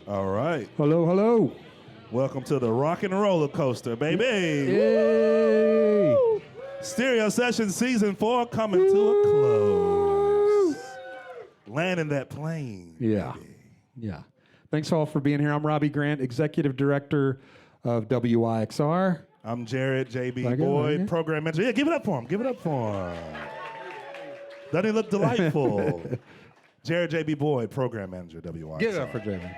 All right. Hello, hello. Welcome to the rock and roller coaster, baby. Yay! Stereo Session Season 4 coming to a close. Landing that plane. Yeah. Baby. Yeah. Thanks all for being here. I'm Robbie Grant, Executive Director of WYXR. I'm Jared J.B. Boyd, Program Manager. Yeah, give it up for him. Give it up for him. Doesn't he look delightful? Jared J.B. Boyd, Program Manager, WYXR. Give it up for Jared.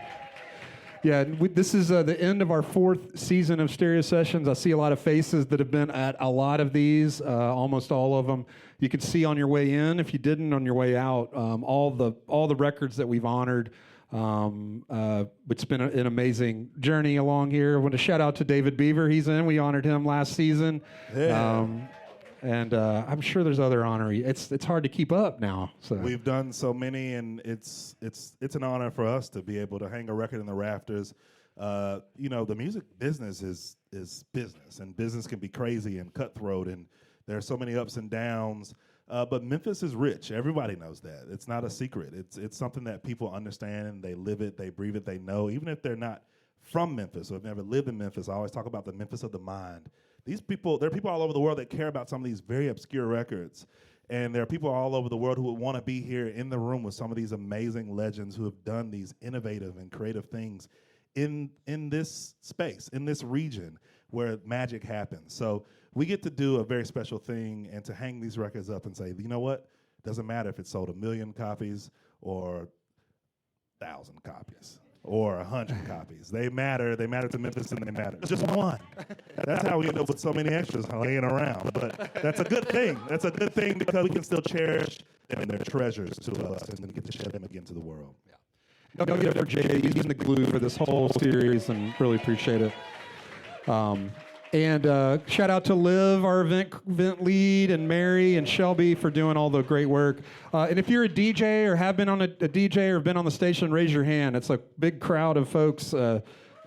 Yeah, this is the end of our 4th season of Stereo Sessions. I see a lot of faces that have been at a lot of these, almost all of them. You could see on your way in, if you didn't, on your way out, all the records that we've honored. It's been an amazing journey along here. I want to shout out to David Beaver. He's in. We honored him last season. Yeah. And I'm sure there's other honorees. It's hard to keep up now. So we've done so many, and it's an honor for us to be able to hang a record in the rafters. The music business is business, and business can be crazy and cutthroat, and there are so many ups and downs. But Memphis is rich. Everybody knows that. It's not a secret. It's something that people understand, and they live it, they breathe it, they know. Even if they're not from Memphis or have never lived in Memphis, I always talk about the Memphis of the mind. There are people all over the world that care about some of these very obscure records. And there are people all over the world who would want to be here in the room with some of these amazing legends who have done these innovative and creative things in this space, in this region where magic happens. So we get to do a very special thing and to hang these records up and say, you know what? Doesn't matter if it sold 1 million copies or 1,000 copies. Or 100 copies. They matter to Memphis, and they matter. It's just one. That's how we end up with so many extras laying around. But that's a good thing. That's a good thing because we can still cherish them and their treasures to us and get to share them again to the world. Yeah. Don't get it for Jay. He's been the glue for this whole series, and really appreciate it. And shout out to Liv, our event lead, and Mary and Shelby for doing all the great work. And if you're a DJ or have been on a DJ or been on the station, raise your hand. It's a big crowd of folks.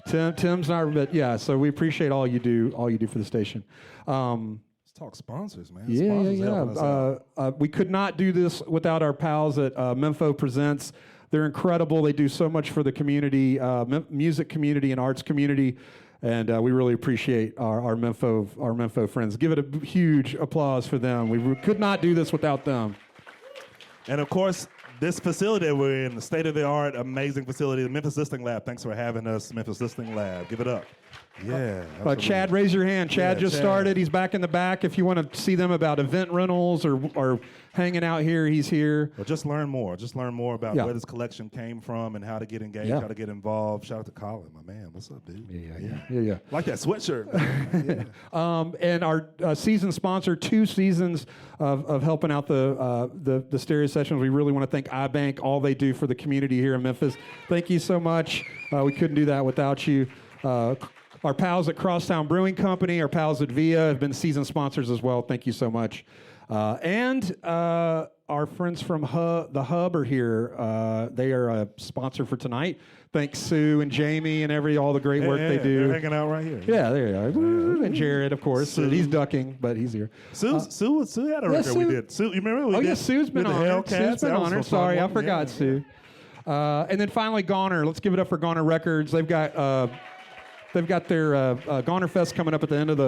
Tim's not, but yeah. So we appreciate all you do for the station. Let's talk sponsors, man. Yeah. We could not do this without our pals at Memphis Presents. They're incredible. They do so much for the community, music community, and arts community. And we really appreciate our Memphis friends. Give it a huge applause for them. We could not do this without them. And of course, this facility that we're in, the state-of-the-art, amazing facility, the Memphis Listening Lab. Thanks for having us, Memphis Listening Lab. Give it up. Yeah. Chad, raise your hand. Chad just started. He's back in the back. If you want to see them about event rentals or hanging out here, he's here. Well, just learn more. Just learn more about where this collection came from and how to get engaged, how to get involved. Shout out to Colin, my man. What's up, dude? Yeah. Like that sweatshirt. Yeah. And our season sponsor, 2 seasons of helping out the Stereo Sessions. We really want to thank iBank, all they do for the community here in Memphis. Thank you so much. We couldn't do that without you. Our pals at Crosstown Brewing Company, our pals at Via have been season sponsors as well. Thank you so much. And our friends from the Hub are here. They are a sponsor for tonight. Thanks, Sue and Jamie and all the great work they do. They're hanging out right here. Yeah, there you are. And Jared, of course. Sue. He's ducking, but he's here. Sue had a record we did. Sue, you remember? Sue's been honored. Sue's been honored. Sorry, I forgot Sue. And then finally, Goner. Let's give it up for Goner Records. They've got their Goner Fest coming up at the end of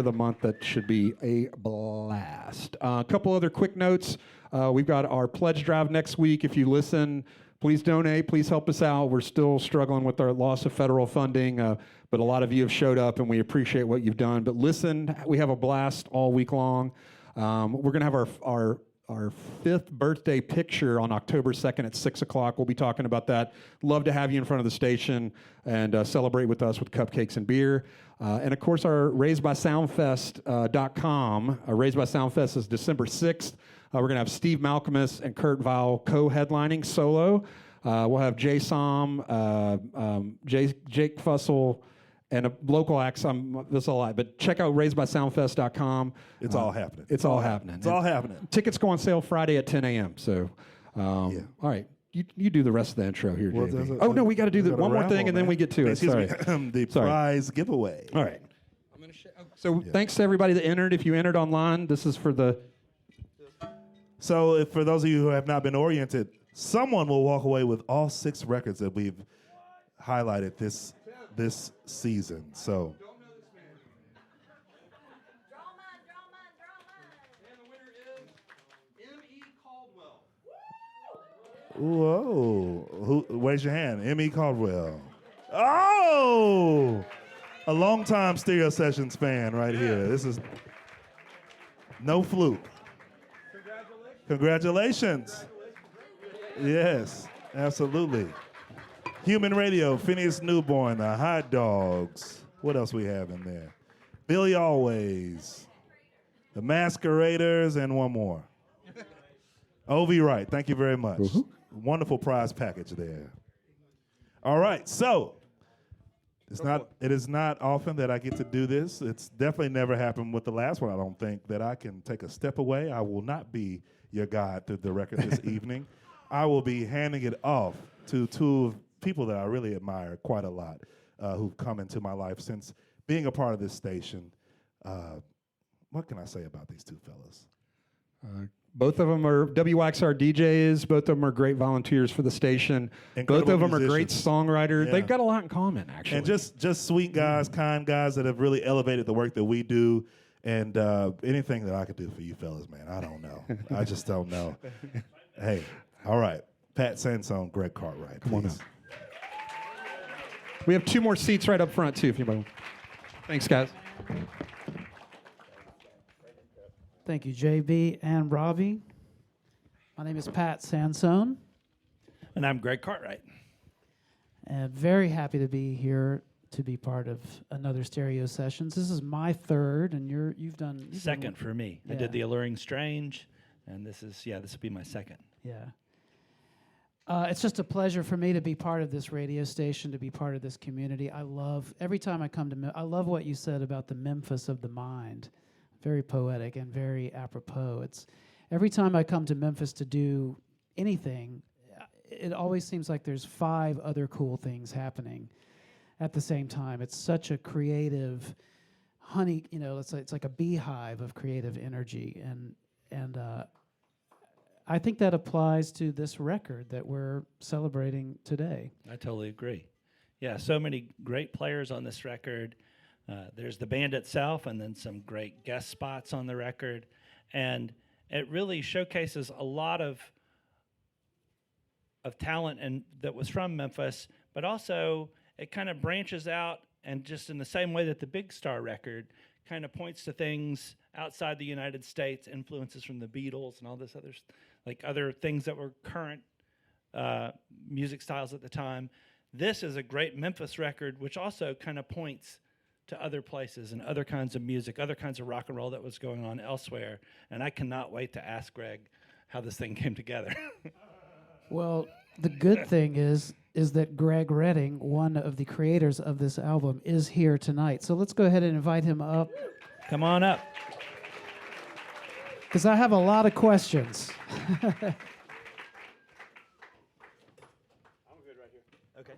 the month. That should be a blast. A couple other quick notes. We've got our pledge drive next week. If you listen, please donate. Please help us out. We're still struggling with our loss of federal funding, but a lot of you have showed up, and we appreciate what you've done. But listen, we have a blast all week long. We're going to have our 5th birthday picture on October 2nd at 6 o'clock. We'll be talking about that. Love to have you in front of the station and celebrate with us with cupcakes and beer. And of course, our raisedbysoundfest.com. Raised by Soundfest is December 6th. We're going to have Steve Malcolmus and Kurt Vile co-headlining solo. We'll have Jay Som, Jake Fussell, and a local acts. That's a lot, but check out raisedbysoundfest.com. It's all happening. It's all happening. It's all happening. Tickets go on sale Friday at 10 a.m. So, all right. You do the rest of the intro here, JB. No, we got to do one more thing, and then we get to it. Sorry. The prize giveaway. All right. I'm going to thanks to everybody that entered. If you entered online, this is for the... So for those of you who have not been oriented, someone will walk away with all 6 records that we've highlighted this season. So. Whoa! Raise your hand. M.E. Caldwell. Oh! A longtime Stereo Sessions fan right here. This is no fluke. Congratulations. Yes, absolutely. Human Radio, Phineas Newborn, the Hot Dogs. What else we have in there? Billy Always, the Masqueraders, and one more. O.V. Wright, thank you very much. Wonderful prize package there. All right, so it is not often that I get to do this. It's definitely never happened with the last one, I don't think, that I can take a step away. I will not be your guide through the record this evening. I will be handing it off to two people that I really admire quite a lot, who've come into my life since being a part of this station. What can I say about these two fellas? Both of them are WYXR DJs. Both of them are great volunteers for the station. Incredible Both of them musicians. are great songwriters. Yeah. They've got a lot in common, actually. And just sweet guys, kind guys that have really elevated the work that we do. And anything that I could do for you fellas, man, I don't know. I just don't know. Hey, all right. Pat Sansone, Greg Cartwright. Come on now. We have two more seats right up front, too, if anybody wants. Thanks, guys. Thank you, JB and Robbie. My name is Pat Sansone. And I'm Greg Cartwright. And very happy to be here to be part of another Stereo Sessions. This is my third, and you've done Second for me. Yeah. I did The Alluring Strange, and this will be my second. Yeah. It's just a pleasure for me to be part of this radio station, to be part of this community. I love, every time I come to, I love what you said about the Memphis of the mind. Very poetic and very apropos. It's every time I come to Memphis to do anything, it always seems like there's 5 other cool things happening at the same time. It's such a creative honey, it's like a beehive of creative energy, and I think that applies to this record that we're celebrating today. I totally agree. Yeah, so many great players on this record. There's the band itself, and then some great guest spots on the record, and it really showcases a lot of talent and that was from Memphis, but also it kind of branches out, and just in the same way that the Big Star record kind of points to things outside the United States, influences from the Beatles and all this other things that were current music styles at the time. This is a great Memphis record, which also kind of points to other places and other kinds of music, other kinds of rock and roll that was going on elsewhere. And I cannot wait to ask Greg how this thing came together. Well, the good thing is that Greg Redding, one of the creators of this album, is here tonight. So let's go ahead and invite him up. Come on up. Because I have a lot of questions. I'm good right here. Okay.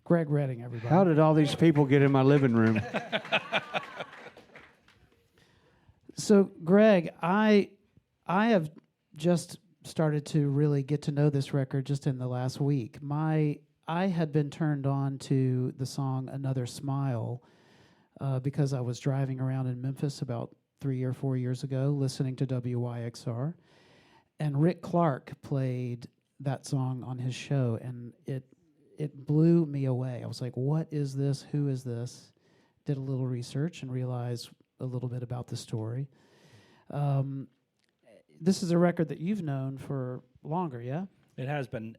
Greg Redding, everybody. How did all these people get in my living room? So, Greg, I have just started to really get to know this record just in the last week. I had been turned on to the song Another Smile because I was driving around in Memphis about 3 or 4 years ago listening to WYXR, and Rick Clark played that song on his show, and it blew me away. I was like, what is this? Who is this? Did a little research and realized a little bit about the story. This is a record that you've known for longer, yeah? It has been.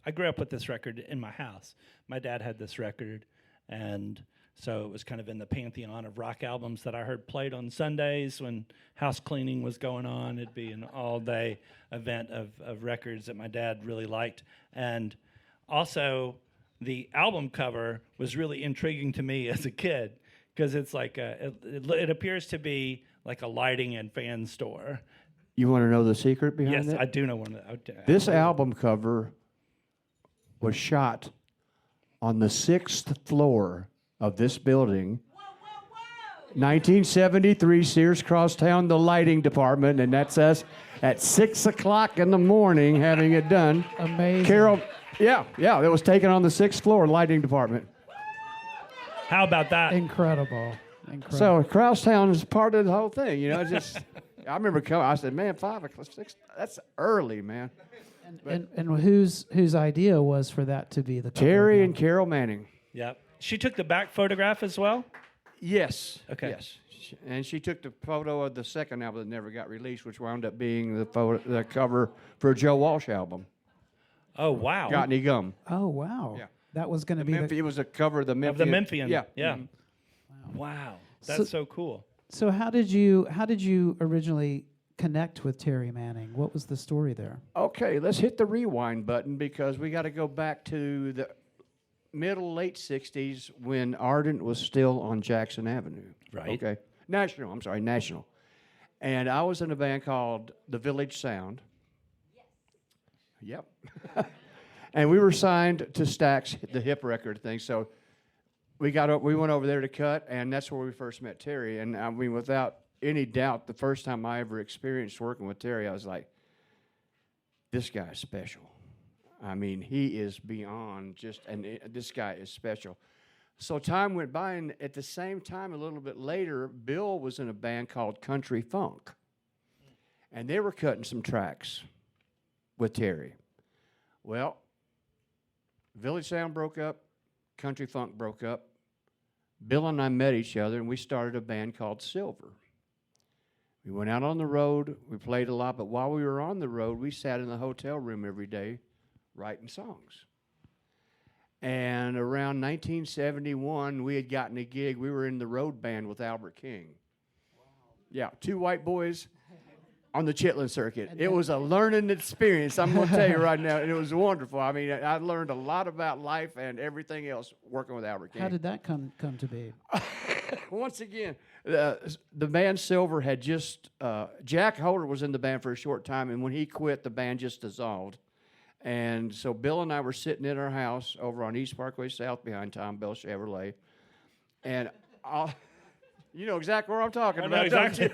I grew up with this record in my house. My dad had this record, and so it was kind of in the pantheon of rock albums that I heard played on Sundays when house cleaning was going on. It'd be an all-day event of records that my dad really liked. And also, the album cover was really intriguing to me as a kid because it's like it appears to be like a lighting and fan store. You want to know the secret behind Yes, it? I do know one of that. This album cover was shot on the 6th floor of this building. 1973, Sears Crosstown, the lighting department, and that's us at 6 o'clock in the morning having it done. Amazing. Carol, Yeah, it was taken on the 6th floor, lighting department. How about that? Incredible. So Crosstown is part of the whole thing, you know. It's just, I remember coming. I said, "Man, 5 o'clock, 6, that's early, man." And whose idea was for that to be the cover? Terry and Carol Manning. Yep. She took the back photograph as well? Yes. Okay. Yes. And she took the photo of the second album that never got released, which wound up being the cover for a Joe Walsh album, Oh, wow. Got Any Gum. Oh wow. Yeah. That was going to be It was a cover of the Memphian. Of the Memphian. Yeah. Yeah. Mhm. Wow. That's so cool. So how did you originally connect with Terry Manning? What was the story there? Okay, let's hit the rewind button because we got to go back to the late 60s when Ardent was still on Jackson Avenue. Right. Okay. National. And I was in a band called The Village Sound. Yes. Yep. And we were signed to Stax, the hip record thing. So we went over there to cut, and that's where we first met Terry. And I mean, without any doubt, the first time I ever experienced working with Terry, I was like, this guy is special. I mean, he is beyond this guy is special. So time went by, and at the same time, a little bit later, Bill was in a band called Country Funk. And they were cutting some tracks with Terry. Well, Village Sound broke up, Country Funk broke up. Bill and I met each other, and we started a band called Silver. We went out on the road, we played a lot, but while we were on the road, we sat in the hotel room every day writing songs. And around 1971, we had gotten a gig. We were in the road band with Albert King. Wow. Yeah, 2 white boys on the Chitlin circuit. It was a learning experience, I'm going to tell you right now, and it was wonderful. I mean, I learned a lot about life and everything else working with Albert King. How did that come to be? Once again, the band Silver had just, Jack Holder was in the band for a short time, and when he quit, the band just dissolved. And so Bill and I were sitting in our house over on East Parkway South behind Tom Bell Chevrolet. And you know exactly where I'm talking about. Exactly.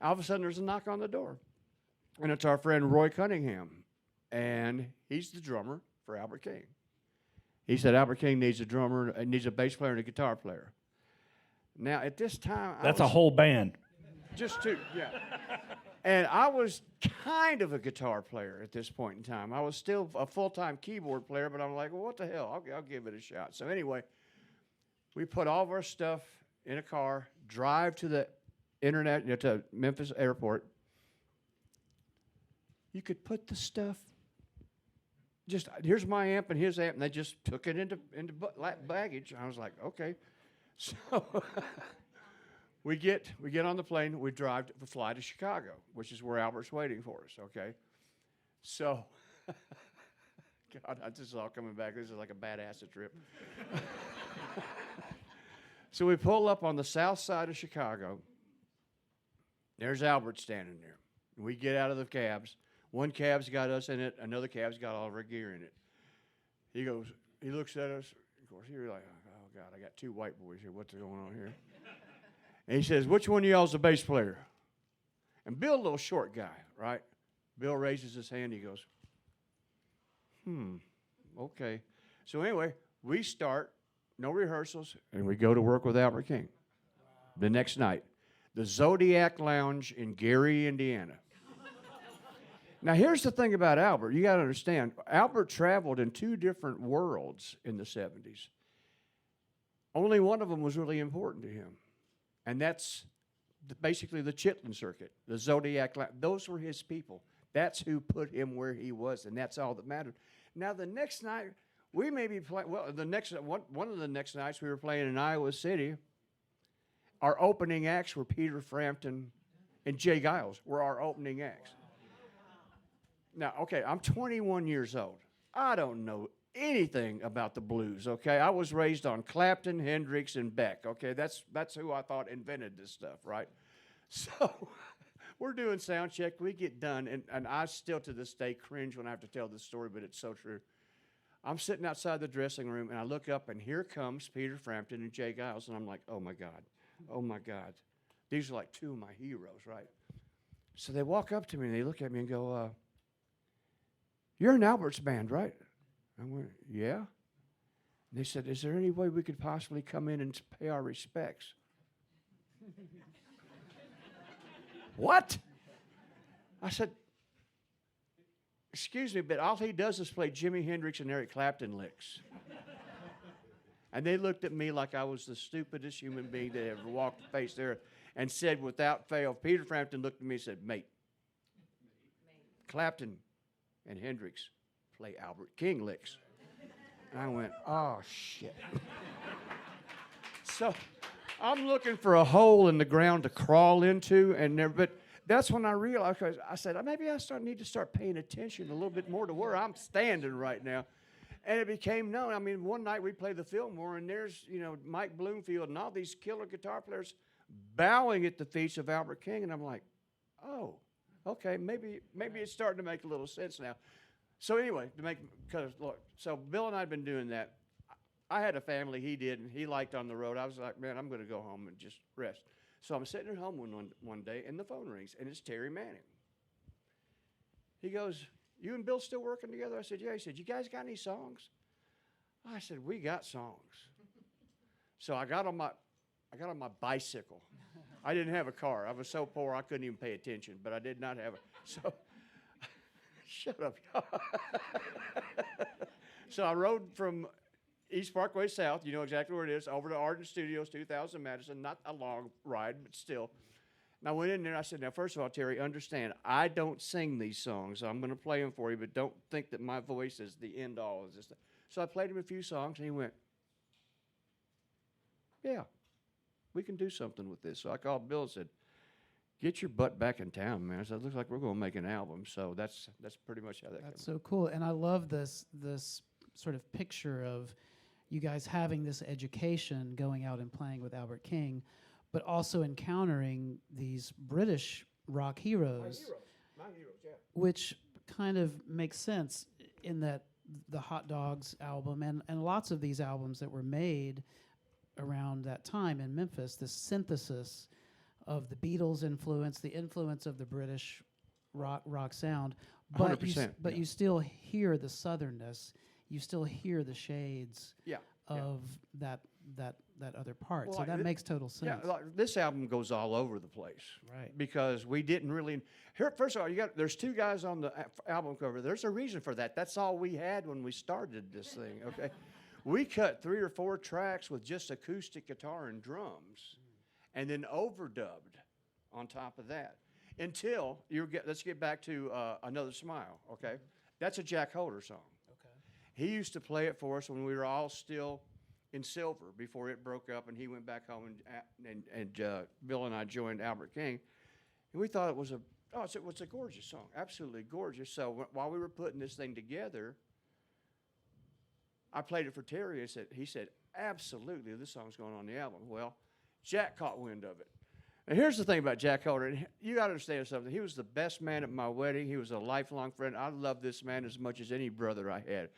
All of a sudden, there's a knock on the door. And it's our friend Roy Cunningham. And he's the drummer for Albert King. He said Albert King needs a drummer, needs a bass player and a guitar player. Now, at this time... That's a whole band. Just 2, yeah. And I was kind of a guitar player at this point in time. I was still a full-time keyboard player, but I'm like, well, what the hell? I'll give it a shot. So anyway, we put all of our stuff in a car, drive to the internet, to Memphis airport. You could put the stuff, just, here's my amp and his amp, and they just took it into baggage. I was like, okay. So... We get on the plane, we fly to Chicago, which is where Albert's waiting for us, okay? So, God, this is all coming back. This is like a bad acid trip. So we pull up on the south side of Chicago. There's Albert standing there. We get out of the cabs. One cab's got us in it. Another cab's got all of our gear in it. He looks at us. Of course, you're like, oh, God, I got 2 white boys here. What's going on here? And he says, which one of y'all's the bass player? And Bill, a little short guy, right? Bill raises his hand. He goes, okay. So anyway, we start, no rehearsals, and we go to work with Albert King the next night. The Zodiac Lounge in Gary, Indiana. Now, here's the thing about Albert. You got to understand, Albert traveled in 2 different worlds in the 70s. Only one of them was really important to him. And that's basically the Chitlin circuit, the Zodiac. Those were his people. That's who put him where he was, and that's all that mattered. Now, the next night, we may be playing, well, one of the next nights we were playing in Iowa City. Our opening acts were Peter Frampton and Jay Giles were our opening acts. Now, okay, I'm 21 years old. I don't know anything about the blues, okay? I was raised on Clapton, Hendrix, and Beck, okay? That's who I thought invented this stuff, right? So we're doing sound check. We get done, and I still to this day cringe when I have to tell this story, but it's so true. I'm sitting outside the dressing room, and I look up, and here comes Peter Frampton and Jay Giles, and I'm like, oh, my God. Oh, my God. These are like 2 of my heroes, right? So they walk up to me, and they look at me and go, "You're in Albert's band, right?" I went, "Yeah." And they said, "Is there any way we could possibly come in and pay our respects?" What? I said, "Excuse me, but all he does is play Jimi Hendrix and Eric Clapton licks." And they looked at me like I was the stupidest human being that ever walked the face there, and said without fail, Peter Frampton looked at me and said, "Mate, Clapton and Hendrix play Albert King licks." And I went, "Oh, shit." So I'm looking for a hole in the ground to crawl into, but that's when I realized, I said, maybe I need to start paying attention a little bit more to where I'm standing right now. And it became known. I mean, one night we played the Fillmore, and there's, Mike Bloomfield and all these killer guitar players bowing at the feet of Albert King, and I'm like, oh, okay, maybe it's starting to make a little sense now. So anyway, so Bill and I had been doing that. I had a family, he did, and he liked on the road. I was like, man, I'm going to go home and just rest. So I'm sitting at home one day, and the phone rings, and it's Terry Manning. He goes, "You and Bill still working together?" I said, "Yeah." He said, "You guys got any songs?" I said, "We got songs." So I got on my bicycle. I didn't have a car. I was so poor I couldn't even pay attention, but I did not have it. So shut up, y'all. So I rode from East Parkway South, you know exactly where it is, over to Ardent Studios, 2000 Madison. Not a long ride, but still. And I went in there and I said, "Now, first of all, Terry, understand, I don't sing these songs. I'm going to play them for you, but don't think that my voice is the end all of this." So I played him a few songs, and he went, "Yeah, we can do something with this." So I called Bill and said, "Get your butt back in town, man." I said, "It looks like we're going to make an album." So that's pretty much how that That's came. so cool. And I love this sort of picture of you guys having this education, going out and playing with Albert King, but also encountering these British rock heroes. My heroes, yeah. Which kind of makes sense in that the Hot Dogs album and lots of these albums that were made around that time in Memphis, this synthesis of the Beatles influence, the influence of the British rock sound, but 100%, but you still hear the southernness, you still hear the shades of that other part. Well, so that makes total sense. Yeah, this album goes all over the place. Right. Because we didn't really. Here, first of all, there's two guys on the album cover. There's a reason for that. That's all we had when we started this thing, okay? We cut 3 or 4 tracks with just acoustic guitar and drums, and then overdubbed on top of that. Until, let's get back to Another Smile, okay? That's a Jack Holder song. Okay. He used to play it for us when we were all still in Silver before it broke up, and he went back home, and Bill and I joined Albert King, and we thought it was a gorgeous song, absolutely gorgeous. So while we were putting this thing together, I played it for Terry. He said, "Absolutely, this song's going on the album." Well, Jack caught wind of it. And here's the thing about Jack Holder. You got to understand something. He was the best man at my wedding. He was a lifelong friend. I love this man as much as any brother I had.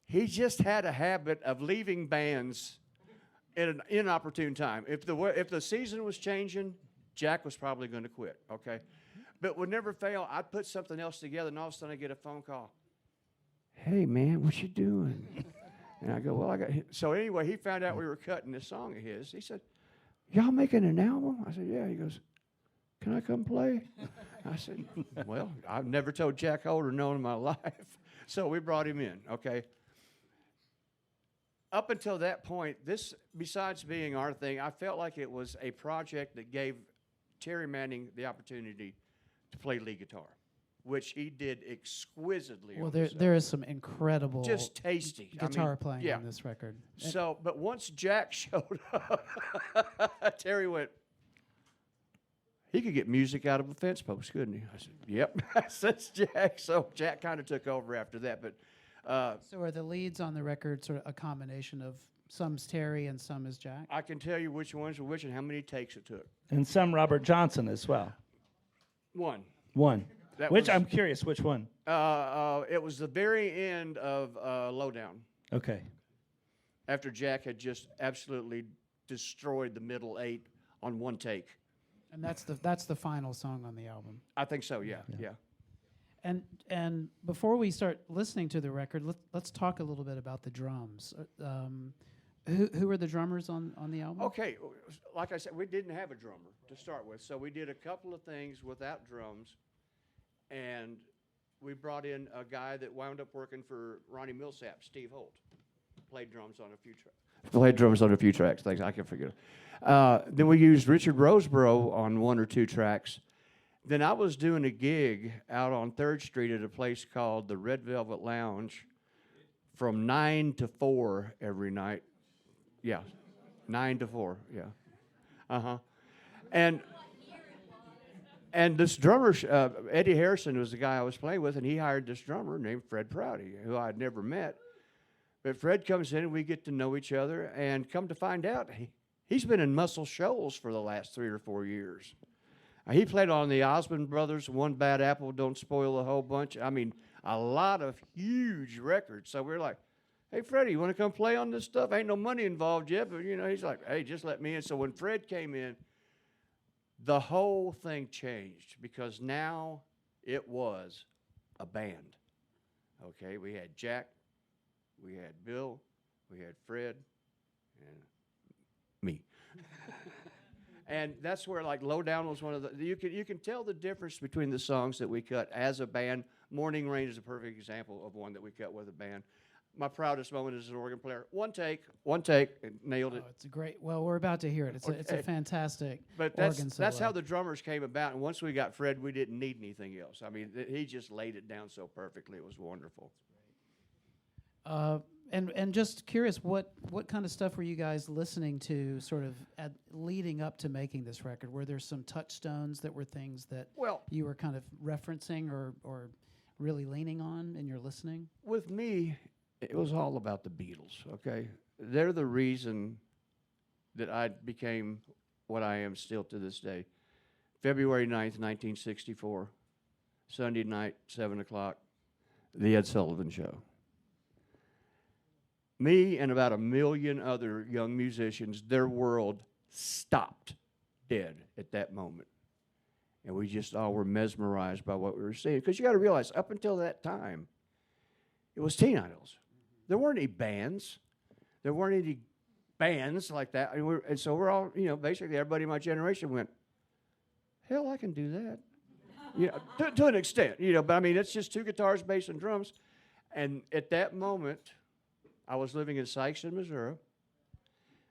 He just had a habit of leaving bands at an inopportune time. If the season was changing, Jack was probably going to quit, okay? But would never fail. I'd put something else together, and all of a sudden I get a phone call. "Hey, man, what you doing?" And I go, "Well, I got..." So anyway, he found out we were cutting this song of his. He said, "Y'all making an album?" I said, "Yeah." He goes, "Can I come play?" I said, "Well, I've never told Jack Holder no in my life." So we brought him in, okay? Up until that point, this, besides being our thing, I felt like it was a project that gave Terry Manning the opportunity to play lead guitar, which he did exquisitely. Well, there is some incredible just tasty guitar playing on this record. So, but once Jack showed up, Terry went, "He could get music out of a fence post, couldn't he?" I said, "Yep." That's Jack. So Jack kind of took over after that. But so are the leads on the record sort of a combination of some's Terry and some is Jack? I can tell you which ones were which and how many takes it took. And some Robert Johnson as well. One. I'm curious, which one? It was the very end of Lowdown. Okay. After Jack had just absolutely destroyed the middle 8 on one take. And that's the final song on the album. I think so, yeah. And before we start listening to the record, let's talk a little bit about the drums. Who are the drummers on the album? Okay, like I said, we didn't have a drummer to start with, so we did a couple of things without drums, and we brought in a guy that wound up working for Ronnie Millsap, Steve Holt. Played drums on a few tracks. Things I can forget. Then we used Richard Roseborough on 1 or 2 tracks. Then I was doing a gig out on 3rd Street at a place called the Red Velvet Lounge from 9 to 4 every night. Yeah, 9 to 4, yeah. Uh-huh. And this drummer, Eddie Harrison was the guy I was playing with, and he hired this drummer named Fred Prouty, who I'd never met. But Fred comes in, and we get to know each other, and come to find out, he's been in Muscle Shoals for the last 3 or 4 years. He played on the Osmond Brothers, One Bad Apple, Don't Spoil the Whole Bunch. I mean, a lot of huge records. So we're like, hey, Freddie, you want to come play on this stuff? Ain't no money involved yet, but, he's like, hey, just let me in. So when Fred came in, the whole thing changed because now it was a band. Okay, we had Jack, we had Bill, we had Fred, and me. And that's where, like, Low Down was one of the, you can tell the difference between the songs that we cut as a band. Morning Rain is a perfect example of one that we cut with a band. My proudest moment as an organ player. One take, and nailed it. Oh, it's a great, well, we're about to hear it. It's a fantastic But organ solo. that's how the drummers came about. And once we got Fred, we didn't need anything else. I mean, he just laid it down so perfectly. It was wonderful. And just curious, what kind of stuff were you guys listening to sort of leading up to making this record? Were there some touchstones that were things that you were kind of referencing or really leaning on in your listening? With me, it was all about the Beatles, okay? They're the reason that I became what I am still to this day. February 9th, 1964, Sunday night, 7 o'clock, The Ed Sullivan Show. Me and about 1 million other young musicians, their world stopped dead at that moment. And we just all were mesmerized by what we were seeing. Because you got to realize, up until that time, it was teen idols. There weren't any bands. There weren't any bands like that. And so we're all, basically everybody in my generation went, hell, I can do that. To an extent, but I mean, it's just 2 guitars, bass, and drums. And at that moment, I was living in Sikeston, Missouri.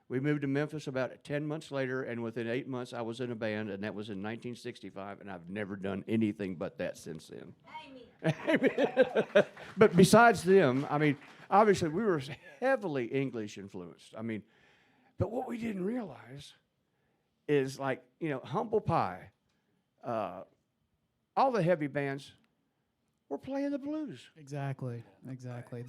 We moved to Memphis about 10 months later, and within 8 months, I was in a band, and that was in 1965, and I've never done anything but that since then. But besides them, I mean, obviously, we were heavily English influenced. I mean, but what we didn't realize is, like, Humble Pie, all the heavy bands were playing the blues. Exactly.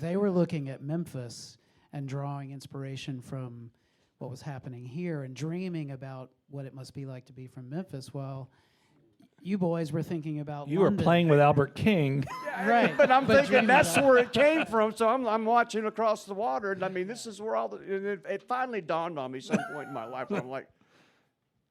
They were looking at Memphis and drawing inspiration from what was happening here and dreaming about what it must be like to be from Memphis. Well, you boys were thinking about You London. were playing with Albert King. Right. But I'm thinking dreaming that's about- where it came from. So I'm watching across the water, and I mean, this is where and it finally dawned on me some point in my life where I'm like,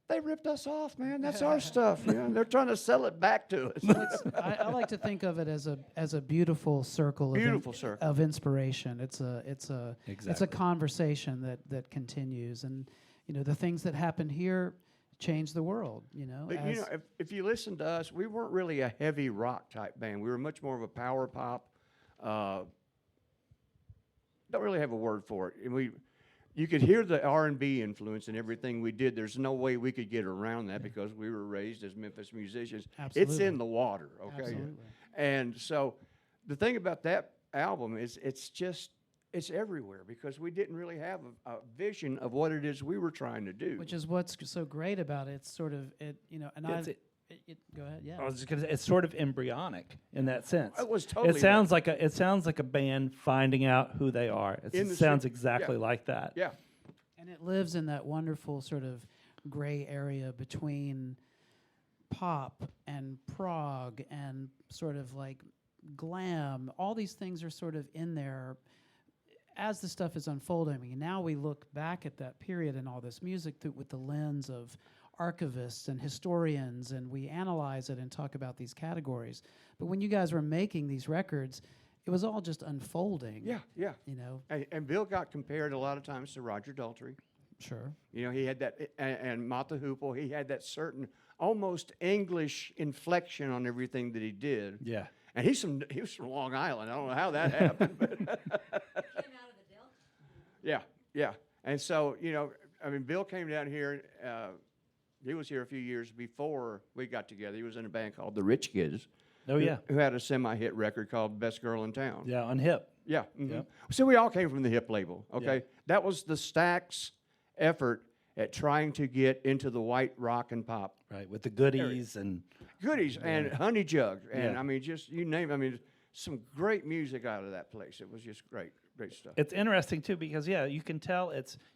they ripped us off, man. That's our stuff. They're trying to sell it back to us. I like to think of it as a beautiful circle. Of inspiration. It's a conversation that continues, and the things that happened here change the world. But if you listen to us, we weren't really a heavy rock type band. We were much more of a power pop. Don't really have a word for it. And you could hear the R&B influence in everything we did. There's no way we could get around that because we were raised as Memphis musicians. Absolutely. It's in the water, okay? Absolutely. And so the thing about that album is it's everywhere because we didn't really have a vision of what it is we were trying to do. Which is what's so great about it. It's sort of go ahead. Yeah. I was just gonna say, it's sort of embryonic in that sense. It was totally. It sounds like a band finding out who they are. It sounds exactly like that. Yeah. And it lives in that wonderful sort of gray area between pop and prog and sort of like glam. All these things are sort of in there as the stuff is unfolding. I mean, now we look back at that period and all this music with the lens of archivists and historians, and we analyze it and talk about these categories. But when you guys were making these records, it was all just unfolding. Yeah, yeah. You know? And Bill got compared a lot of times to Roger Daltrey. Sure. You know, he had that, and Mata Hoople, he had that certain almost English inflection on everything that he did. Yeah. And he was from Long Island. I don't know how that happened. But Came out of the Delta. yeah, yeah. And so, you know, I mean, Bill came down here. He was here a few years before we got together. He was in a band called the Rich Kids. Oh, yeah. Who had a semi-hit record called Best Girl in Town. Yeah, on Hip. Yeah. Mm-hmm. Yep. So we all came from the Hip label, okay? Yeah. That was the Stax effort at trying to get into the white rock and pop Right, with the goodies and... goodies and Honey Jug. And Yeah. I mean, just you name it. I mean, some great music out of that place. It was just great, great stuff. It's interesting, too, because, yeah, you can tell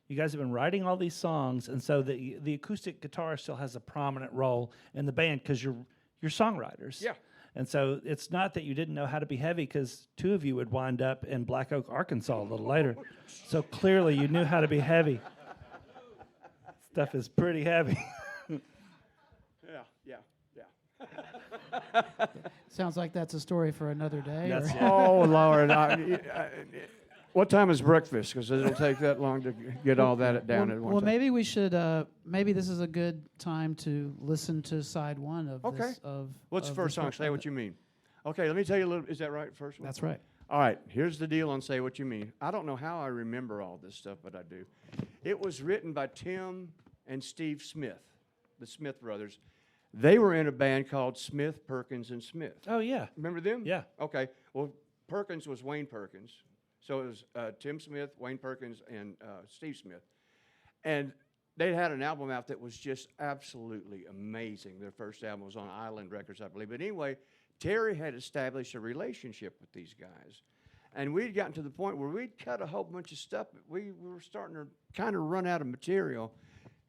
you guys have been writing all these songs, and so the acoustic guitar still has a prominent role in the band because you're songwriters. Yeah. And so it's not that you didn't know how to be heavy, because two of you would wind up in Black Oak, Arkansas a little later. So clearly you knew how to be heavy. Stuff is pretty heavy. Yeah. Sounds like that's a story for another day. That's or- it. Oh, Lord. What time is breakfast? Because it'll take that long to get all that down at one Well, time. maybe we should. Maybe this is a good time to listen to side one of Okay. this. What's the of first this song? Say What You Mean. Okay, let me tell you a little. Is that right, first one? That's right. All right, here's the deal on Say What You Mean. I don't know how I remember all this stuff, but I do. It was written by Tim and Steve Smith, the Smith brothers. They were in a band called Smith, Perkins, and Smith. Oh, yeah. Remember them? Yeah. Okay. Well, Perkins was Wayne Perkins. So it was Tim Smith, Wayne Perkins, and Steve Smith. And they had an album out that was just absolutely amazing. Their first album was on Island Records, I believe. But anyway, Terry had established a relationship with these guys. And we'd gotten to the point where we'd cut a whole bunch of stuff, but we were starting to kind of run out of material.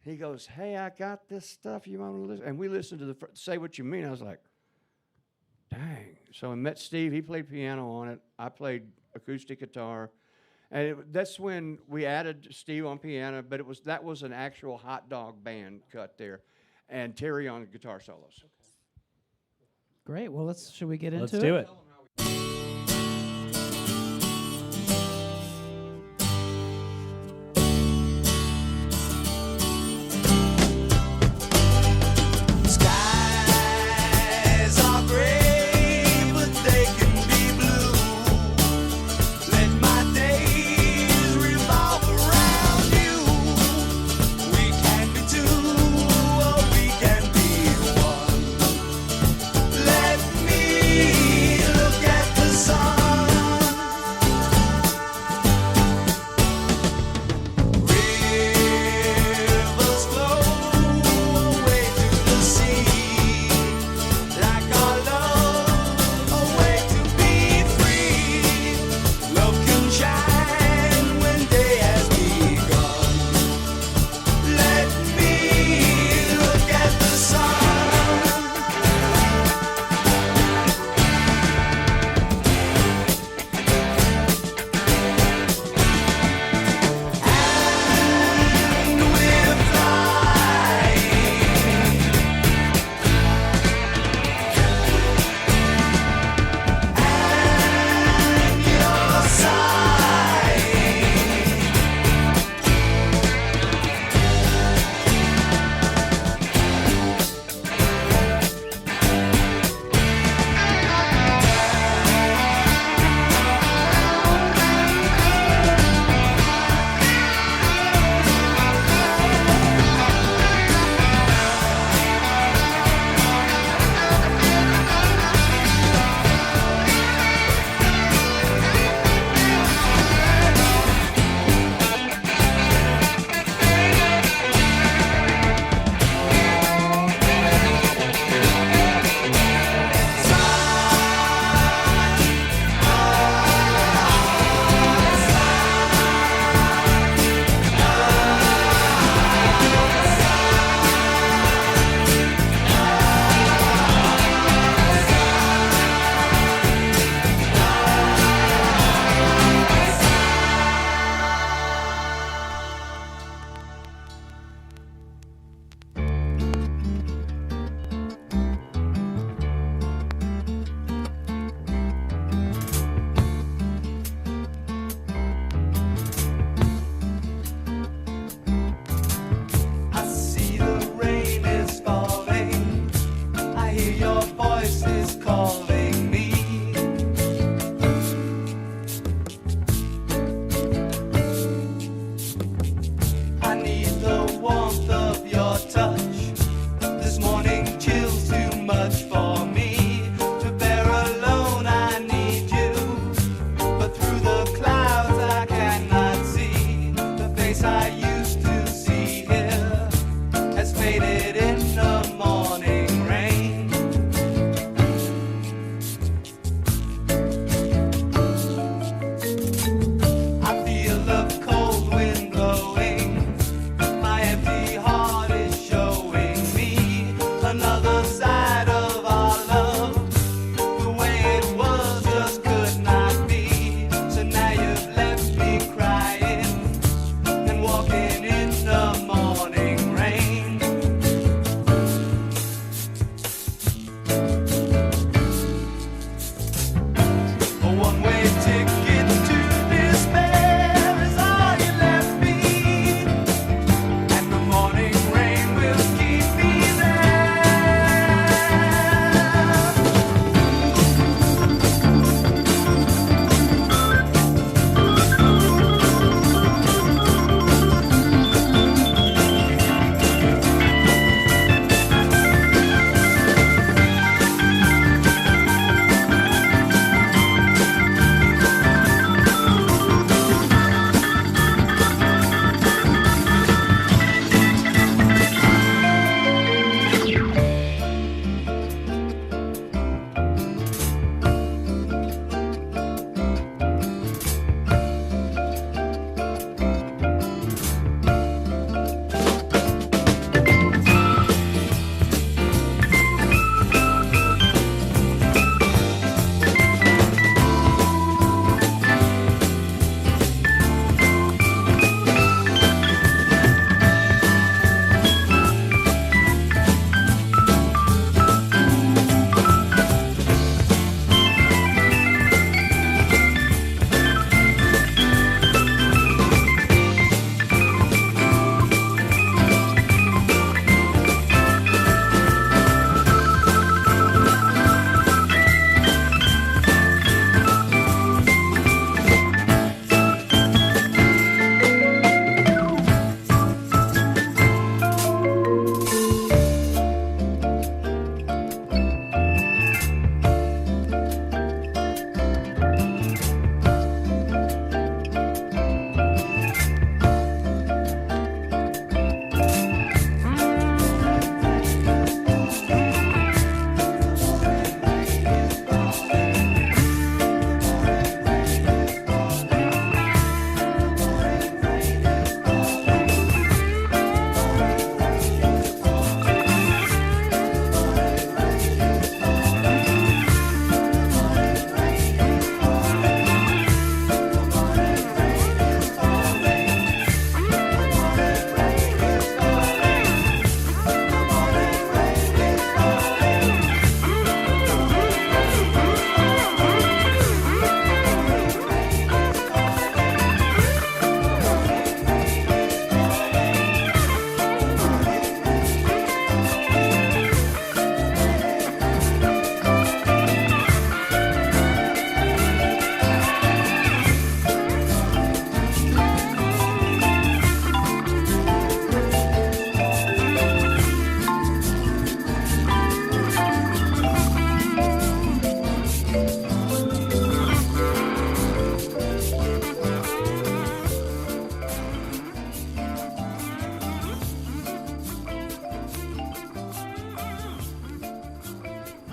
He goes, hey, I got this stuff. You want to listen? And we listened to the Say What You Mean. I was like, dang. So I met Steve. He played piano on it. I played acoustic guitar. And that's when we added Steve on piano, but that was an actual hot dog band cut there. And Terry on guitar solos. Great. Well, should we get into it? Let's do it. Skies are gray, but they can be blue. Let my days revolve around you. We can be two, or we can be one. Let me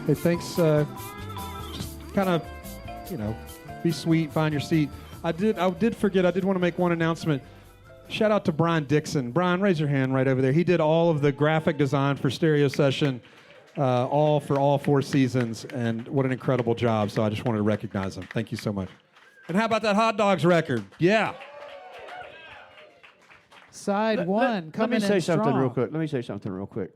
Hey, thanks. Just kind of, be sweet, find your seat. I did forget. I did want to make one announcement. Shout out to Brian Dixon. Brian, raise your hand right over there. He did all of the graphic design for Stereo Session, all for all 4 seasons, and what an incredible job. So I just wanted to recognize him. Thank you so much. And how about that Hot Dogs record? Yeah. Side one, coming in Let me say something strong. real quick. Let me say something real quick.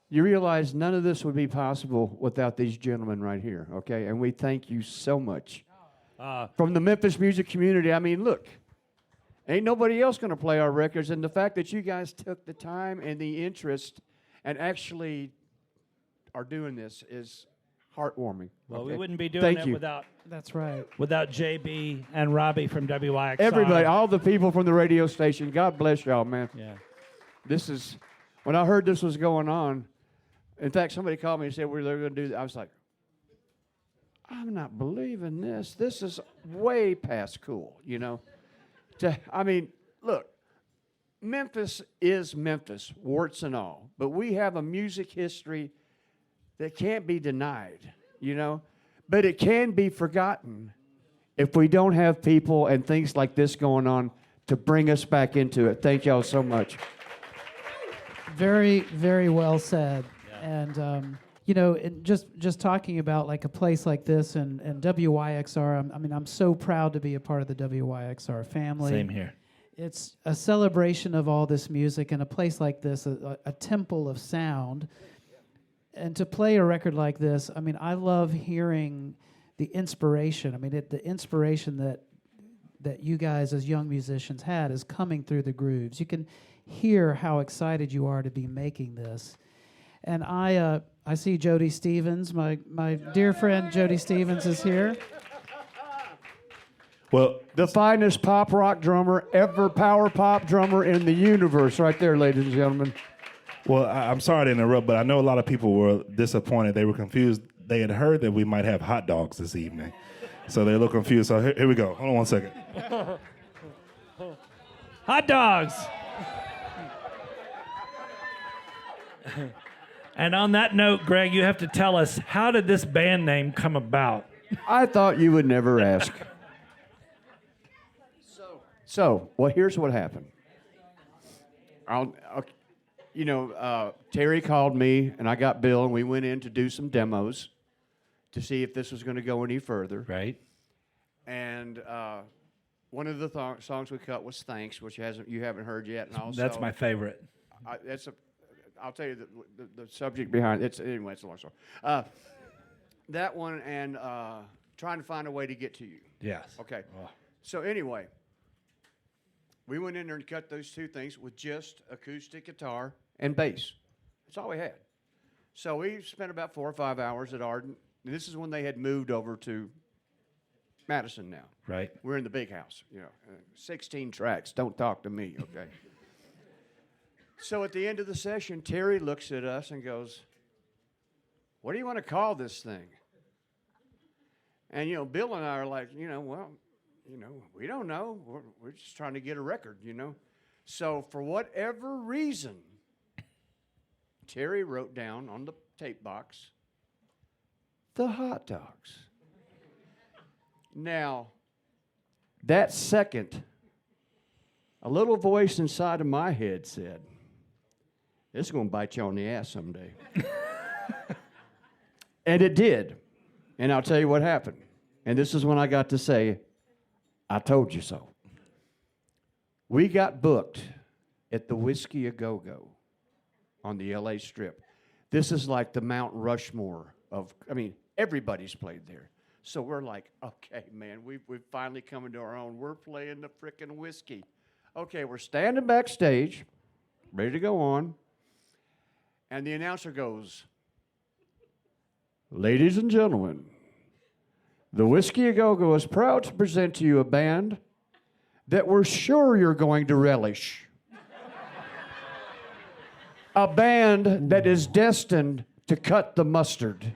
You realize none of this would be possible without these gentlemen right here, okay? And we thank you so much. From the Memphis music community, I mean, look, ain't nobody else going to play our records, and the fact that you guys took the time and the interest and actually are doing this is heartwarming. Well, okay? we wouldn't be doing Thank it you. That's right. without JB and Robbie from WYXR. Everybody, all the people from the radio station, God bless y'all, man. Yeah. This is, when I heard this was going on, in fact, somebody called me and said, they're going to do that. I was like, I'm not believing this. This is way past cool, I mean, look, Memphis is Memphis, warts and all. But we have a music history that can't be denied, But it can be forgotten if we don't have people and things like this going on to bring us back into it. Thank y'all so much. Very, very well said. And and just talking about like a place like this and WYXR, I'm so proud to be a part of the WYXR family. Same here. It's a celebration of all this music, and a place like this, a temple of sound. And to play a record like this, I love hearing the inspiration. The inspiration that you guys as young musicians had is coming through the grooves. You can hear how excited you are to be making this. And I see Jody Stevens, my dear friend Jody Stevens is here. Well, The finest pop rock drummer ever, power pop drummer in the universe, right there, ladies and gentlemen. well, I'm sorry to interrupt, but I know a lot of people were disappointed. They were confused. They had heard that we might have hot dogs this evening, so they're a little confused. So here we go. Hold on one second. Hot dogs. And on that note, Greg, you have to tell us, how did this band name come about? I thought you would never ask. So, here's what happened. Terry called me, and I got Bill, and we went in to do some demos to see if this was going to go any further. Right. And one of the songs we cut was "Thanks," which you haven't heard yet. And also, That's my favorite. I'll tell you the subject behind it. Anyway, it's a long story. That one and "Trying to Find a Way to Get to You." Yes. Okay. So anyway, we went in there and cut those 2 things with just acoustic guitar and bass. That's all we had. So we spent about 4 or 5 hours at Ardent. And this is when they had moved over to Madison now. Right. We're in the big house, 16 tracks. Don't talk to me, okay? So at the end of the session, Terry looks at us and goes, "What do you want to call this thing?" And, Bill and I are like, we don't know. We're just trying to get a record, So for whatever reason, Terry wrote down on the tape box, "The Hot Dogs." Now, that second, a little voice inside of my head said, "This is going to bite you on the ass someday." And it did. And I'll tell you what happened. And this is when I got to say, "I told you so." We got booked at the Whiskey A Go-Go on the LA Strip. This is like the Mount Rushmore everybody's played there. So we're like, okay, man, we've finally come into our own. We're playing the frickin' Whiskey. Okay, we're standing backstage, ready to go on. And the announcer goes, "Ladies and gentlemen, the Whiskey A Go-Go is proud to present to you a band that we're sure you're going to relish. A band that is destined to cut the mustard.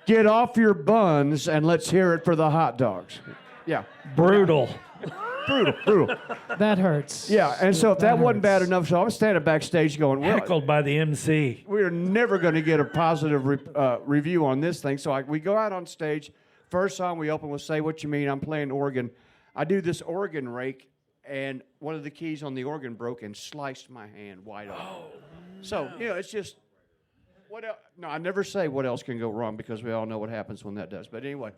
Get off your buns and let's hear it for the Hot Dogs." Yeah. Brutal. brutal. That hurts. Yeah, and so if that wasn't bad hurts. enough, so I'm standing backstage going, well, Heckled by the MC. we're never going to get a positive review on this thing. So we go out on stage. First song we open with Say What You Mean. I'm playing organ. I do this organ rake, and one of the keys on the organ broke and sliced my hand wide open. So, it's just, what else? No, I never say what else can go wrong because we all know what happens when that does. But anyway,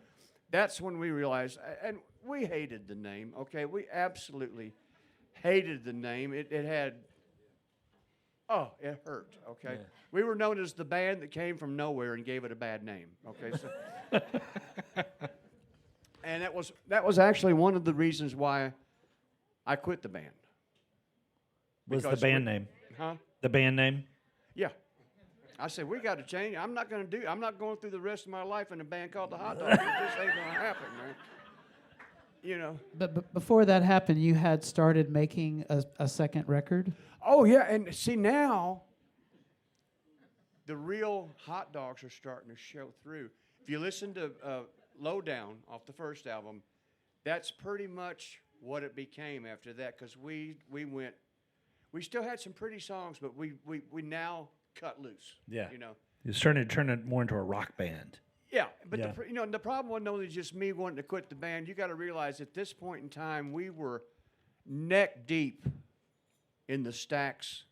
that's when we realized, and we hated the name, okay? We absolutely hated the name. It had, it hurt, okay? Yeah. We were known as the band that came from nowhere and gave it a bad name, okay? So, and that was actually one of the reasons why I quit the band. Was the band name? Huh? The band name? Yeah. I said, we got to change. I'm not going through the rest of my life in a band called the Hot Dogs. This ain't going to happen, man. But before that happened, you had started making a second record? Oh, yeah. And see, now the real Hot Dogs are starting to show through. If you listen to Lowdown off the first album, that's pretty much what it became after that, because we still had some pretty songs, but we now cut loose. Yeah. You're starting to turn it more into a rock band. Yeah, but the problem wasn't only just me wanting to quit the band. You got to realize at this point in time, we were neck deep in the Stax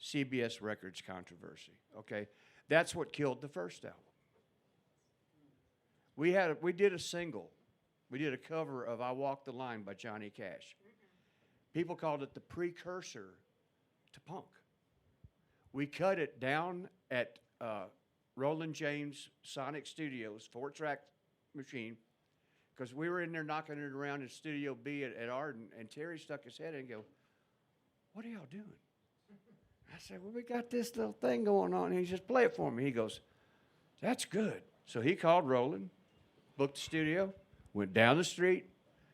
CBS Records controversy. Okay, that's what killed the first album. We did a single. We did a cover of "I Walk the Line" by Johnny Cash. People called it the precursor to punk. We cut it down at Roland James Sonic Studios, 4-track machine, because we were in there knocking it around in Studio B at Arden, and Terry stuck his head in and go, "What are y'all doing?" I said, "Well, we got this little thing going on." And he just play it for me. He goes, "That's good." So he called Roland, booked the studio, went down the street.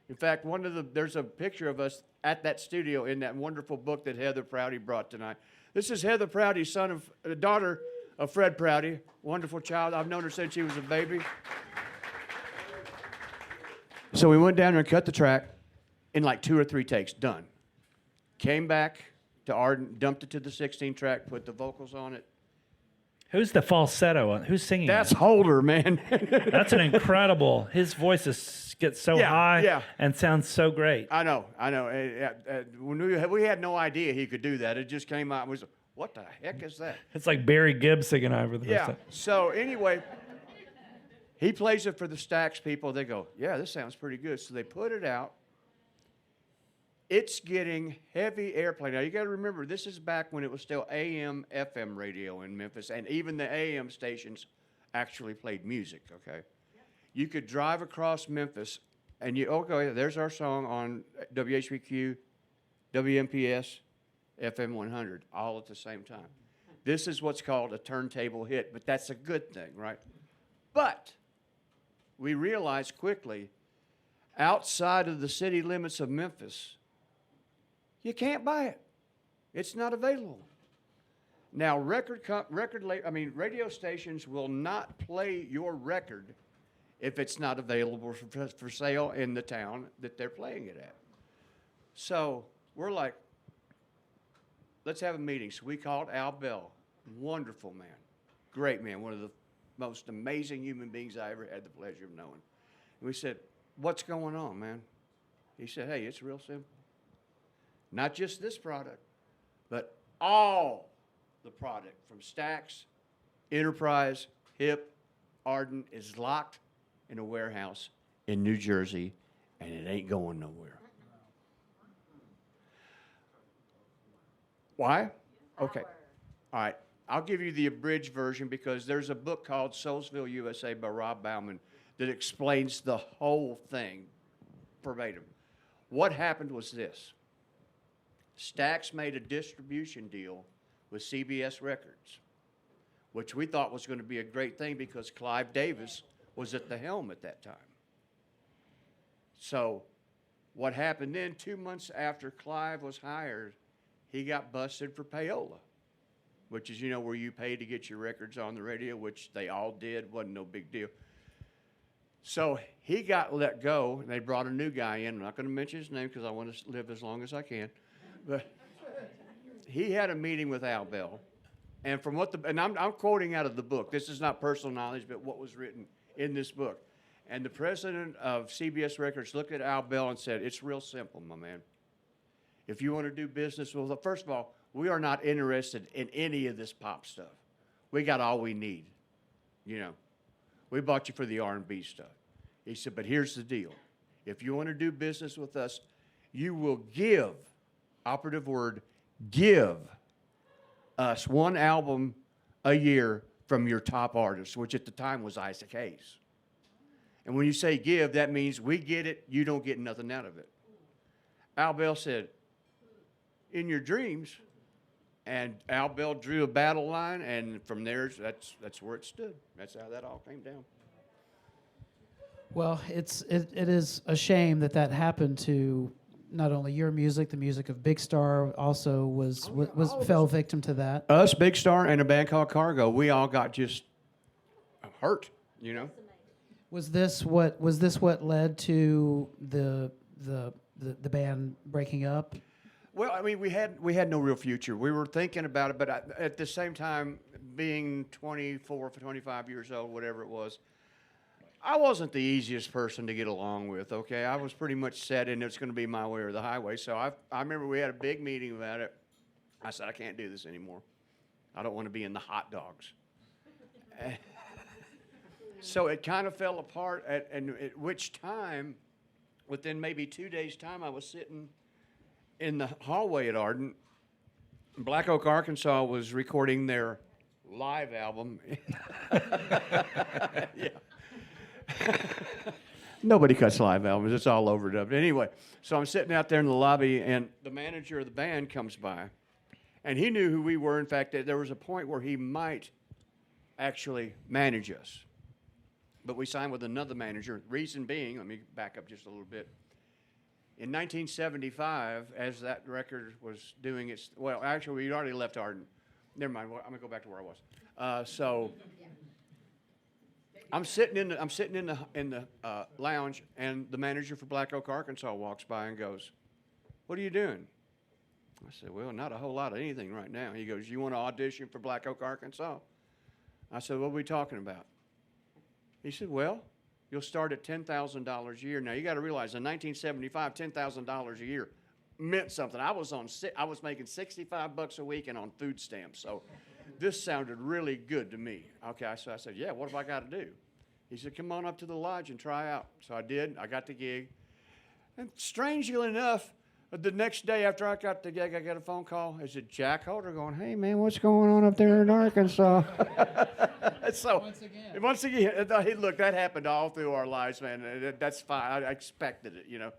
In fact, there's a picture of us at that studio in that wonderful book that Heather Prouty brought tonight. This is Heather Prouty, daughter of Fred Prouty, wonderful child. I've known her since she was a baby. So we went down there and cut the track in like 2 or 3 takes, done. Came back to Arden, dumped it to the 16-track, put the vocals on it. Who's the falsetto on? Who's singing? That's that? Holder, man. That's an incredible. His voice gets so high and sounds so great. I know. When we had no idea he could do that. It just came out and was, what the heck is that? It's like Barry Gibb singing over the Yeah. So anyway, he plays it for the Stax people. They go, "Yeah, this sounds pretty good." So they put it out. It's getting heavy airplay. Now, you got to remember, this is back when it was still AM, FM radio in Memphis, and even the AM stations actually played music, okay? You could drive across Memphis, and there's our song on WHBQ, WMPS, FM 100, all at the same time. This is what's called a turntable hit, but that's a good thing, right? But we realized quickly, outside of the city limits of Memphis, you can't buy it. It's not available. Now, radio stations will not play your record if it's not available for sale in the town that they're playing it at. So we're like, let's have a meeting. So we called Al Bell, wonderful man, great man, one of the most amazing human beings I ever had the pleasure of knowing. And we said, "What's going on, man?" He said, "Hey, it's real simple. Not just this product, but all the product from Stax, Enterprise, HIP, Arden is locked in a warehouse in New Jersey, and it ain't going nowhere." Why? Okay. All right. I'll give you the abridged version because there's a book called Soulsville, USA by Rob Bauman that explains the whole thing verbatim. What happened was this. Stax made a distribution deal with CBS Records, which we thought was going to be a great thing because Clive Davis was at the helm at that time. So what happened then, 2 months after Clive was hired, he got busted for payola, which is, where you pay to get your records on the radio, which they all did, wasn't no big deal. So he got let go, and they brought a new guy in. I'm not going to mention his name because I want to live as long as I can. But he had a meeting with Al Bell. And from what and I'm quoting out of the book. This is not personal knowledge, but what was written in this book. And the president of CBS Records looked at Al Bell and said, "It's real simple, my man. If you want to do business with us, first of all, we are not interested in any of this pop stuff. We got all we need, you know. We bought you for the R&B stuff." He said, "But here's the deal. If you want to do business with us, you will give, operative word, give us one album a year from your top artists," which at the time was Isaac Hayes. And when you say give, that means we get it, you don't get nothing out of it. Al Bell said, "In your dreams." And Al Bell drew a battle line, and from there, that's where it stood. That's how that all came down. Well, it is a shame that happened to not only your music, the music of Big Star also fell victim to that. Us, Big Star, and a band called Cargo, we all got just hurt, you know. Was this what led to the band breaking up? Well, I mean, we had no real future. We were thinking about it, but at the same time, being 24, 25 years old, whatever it was, I wasn't the easiest person to get along with, okay? I was pretty much set in it's going to be my way or the highway. So I remember we had a big meeting about it. I said, "I can't do this anymore. I don't want to be in the hot dogs." So it kind of fell apart, at which time, within maybe 2 days' time, I was sitting in the hallway at Ardent. Black Oak, Arkansas was recording their live album. Yeah. Nobody cuts live albums. It's all overdubbed. Anyway, so I'm sitting out there in the lobby, and the manager of the band comes by, and he knew who we were. In fact, there was a point where he might actually manage us. But we signed with another manager. Reason being, let me back up just a little bit. In 1975, as that record was doing its, well, actually, we'd already left Ardent. Never mind. I'm gonna go back to where I was. So I'm sitting in the lounge, and the manager for Black Oak, Arkansas, walks by and goes, "What are you doing?" I said, "Well, not a whole lot of anything right now." He goes, "You want to audition for Black Oak, Arkansas?" I said, "What are we talking about?" He said, "Well, you'll start at $10,000 a year." Now, you got to realize, in 1975, $10,000 a year meant something. I was making $65 a week and on food stamps, so this sounded really good to me. Okay, so I said, "Yeah, what have I got to do?" He said, "Come on up to the lodge and try out." So I did. I got the gig. And strangely enough, the next day after I got the gig, I got a phone call. Is it Jack Holder going, "Hey, man, what's going on up there in Arkansas?" So, once again, hey, look, that happened all through our lives, man. That's fine. I expected it, you know.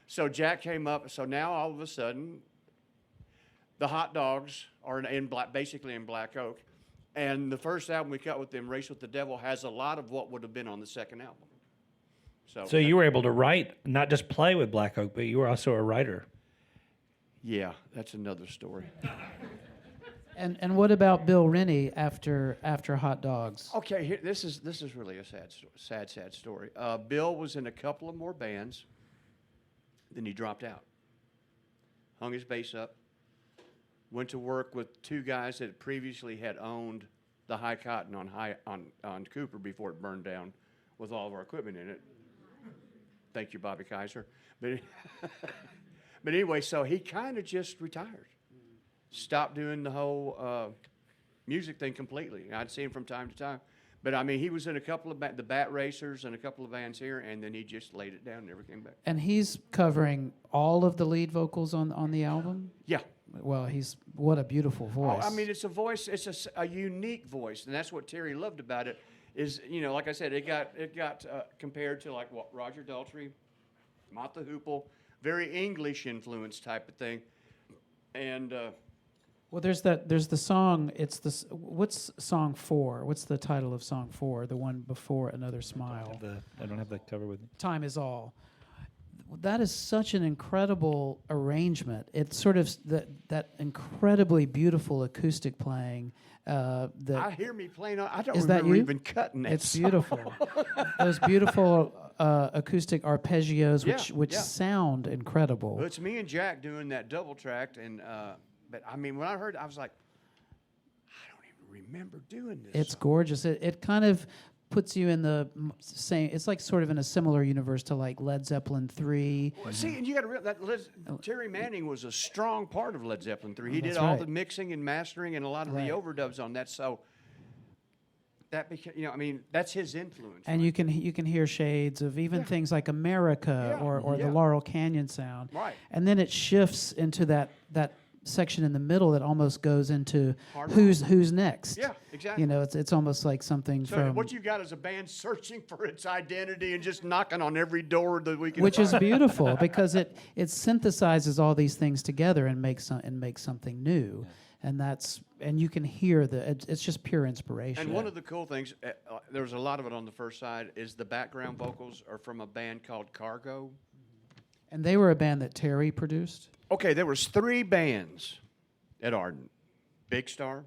So Jack came up. So now, all of a sudden, the Hot Dogs are basically in Black Oak. And the first album we cut with them, Race with the Devil, has a lot of what would have been on the second album. So you were able to write, not just play with Black Oak, but you were also a writer. Yeah, that's another story. And what about Bill Rennie after Hot Dogs? Okay, this is really a sad story. Bill was in a couple of more bands, then he dropped out. Hung his bass up. Went to work with two guys that previously had owned the High Cotton on Cooper before it burned down, with all of our equipment in it. Thank you, Bobby Kaiser. But anyway, so he kind of just retired. Stopped doing the whole music thing completely. I'd see him from time to time. But, I mean, he was in a couple of the Bat Racers and a couple of bands here, and then he just laid it down and never came back. And he's covering all of the lead vocals on the album? Yeah. Well, what a beautiful voice. Oh, I mean, it's a voice. It's a unique voice, and that's what Terry loved about it. Is, you know, like I said, it got compared to like what Roger Daltrey, Mott the Hoople, very English influence type of thing, and. Well, there's the song. What's song 4? What's the title of song 4? The one before Another Smile. I don't have the cover with me. Time Is All. that is such an incredible arrangement. It's sort of that incredibly beautiful acoustic playing. I hear me playing. I don't Is that remember you? even cutting that. It's song. beautiful. Those beautiful acoustic arpeggios, which Yeah. sound incredible. Well, it's me and Jack doing that double tracked, and but I mean, when I heard, I was like, I don't even remember doing this. It's song. gorgeous. It kind of puts you in the same. It's like sort of in a similar universe to like Led Zeppelin 3. Well, see, and you got to realize that Terry Manning was a strong part of Led Zeppelin 3. He did That's all right. the mixing and mastering and a lot of Right. the overdubs on that. So that became, I mean, that's his influence. And right? you can hear shades of even things like America Yeah. or Yeah. the Laurel Canyon sound. Right. And then it shifts into that section in the middle that almost goes into Hard who's next. Yeah, exactly. You know, it's almost like something So from what you got is a band searching for its identity and just knocking on every door that we can. which is find. beautiful because it synthesizes all these things together and makes something new. And you can hear it's just pure inspiration. And one of the cool things, there was a lot of it on the first side, is the background vocals are from a band called Cargo. And they were a band that Terry produced. Okay, there was 3 bands at Ardent: Big Star,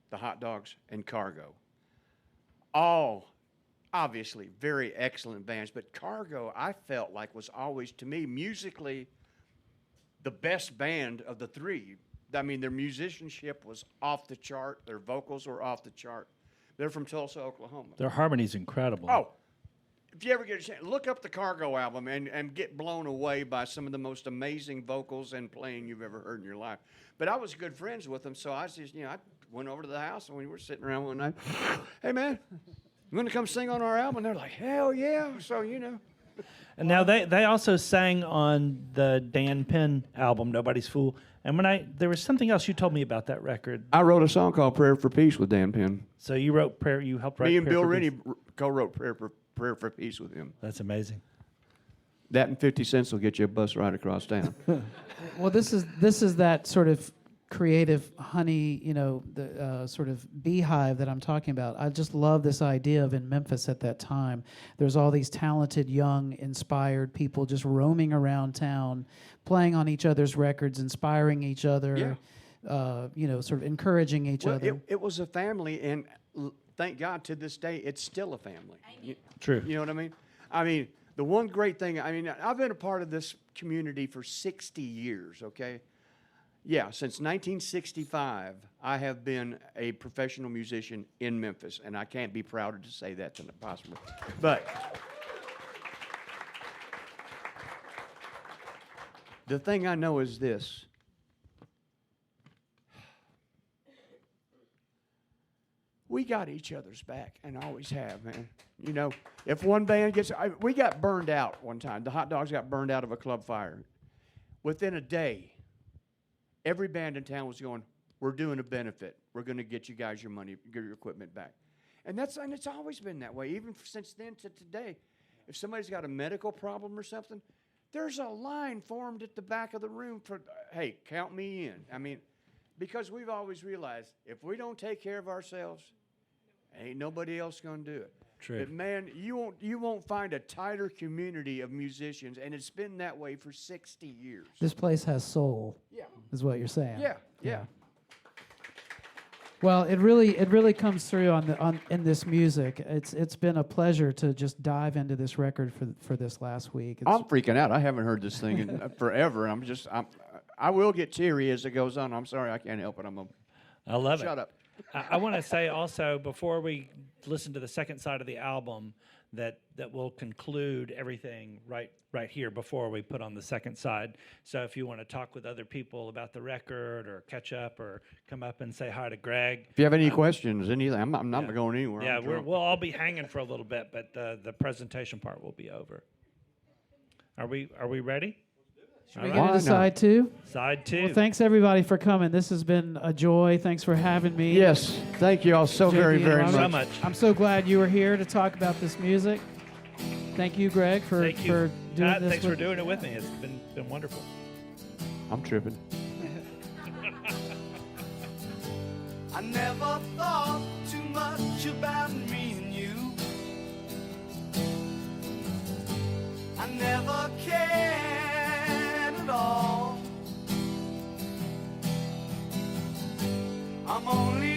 the Hot Dogs, and Cargo. All obviously very excellent bands, but Cargo I felt like was always, to me, musically the best band of the 3. I mean, their musicianship was off the chart. Their vocals were off the chart. They're from Tulsa, Oklahoma. Their harmony's incredible. Oh, if you ever get a chance, look up the Cargo album and get blown away by some of the most amazing vocals and playing you've ever heard in your life. But I was good friends with them, so I just, I went over to the house and we were sitting around one night. Hey, man, you want to come sing on our album? And they're like, hell yeah. So, And now they also sang on the Dan Penn album, Nobody's Fool. And there was something else you told me about that record. I wrote a song called Prayer for Peace with Dan Penn. So you wrote prayer. You helped write. Me and Prayer Bill for Rennie Peace. co-wrote Prayer for Peace with him. That's amazing. That and 50 cents will get you a bus ride across town. Well, this is that sort of creative honey, the sort of beehive that I'm talking about. I just love this idea of in Memphis at that time. There's all these talented, young, inspired people just roaming around town, playing on each other's records, inspiring each other, sort of encouraging each other. It was a family, and thank God to this day, it's still a family. True. You know what I mean? I mean, the one great thing, I've been a part of this community for 60 years, okay? Yeah, since 1965, I have been a professional musician in Memphis, and I can't be prouder to say that than possible. But the thing I know is this. We got each other's back and always have, man. If one band we got burned out one time. The Hot Dogs got burned out of a club fire. Within a day, every band in town was going, we're doing a benefit. We're going to get you guys your money, get your equipment back. And it's always been that way, even since then to today. If somebody's got a medical problem or something, there's a line formed at the back of the room for, hey, count me in. Because we've always realized if we don't take care of ourselves, ain't nobody else going to do it. True. But man, you won't find a tighter community of musicians, and it's been that way for 60 years. This place has soul. Yeah. Is what you're saying. Yeah. Well, it really comes through in this music. It's been a pleasure to just dive into this record for this last week. I'm freaking out. I haven't heard this thing in forever. I will get teary as it goes on. I'm sorry, I can't help it. I love it. Shut up. I want to say also, before we listen to the second side of the album, that will conclude everything right here before we put on the second side. So if you want to talk with other people about the record or catch up or come up and say hi to Greg. If you have any questions, anything, I'm not going anywhere. Yeah, we'll all be hanging for a little bit, but the presentation part will be over. Are we ready? Should we get into side 2? Side 2. Well, thanks everybody for coming. This has been a joy. Thanks for having me. Yes, thank you all so JP very, and very Robert. so much. much. I'm so glad you were here to talk about this music. Thank you, Greg, for Thank you. doing Pat, this. thanks for doing it with me. It's been wonderful. I'm tripping. I never thought too much about me and you. I never cared only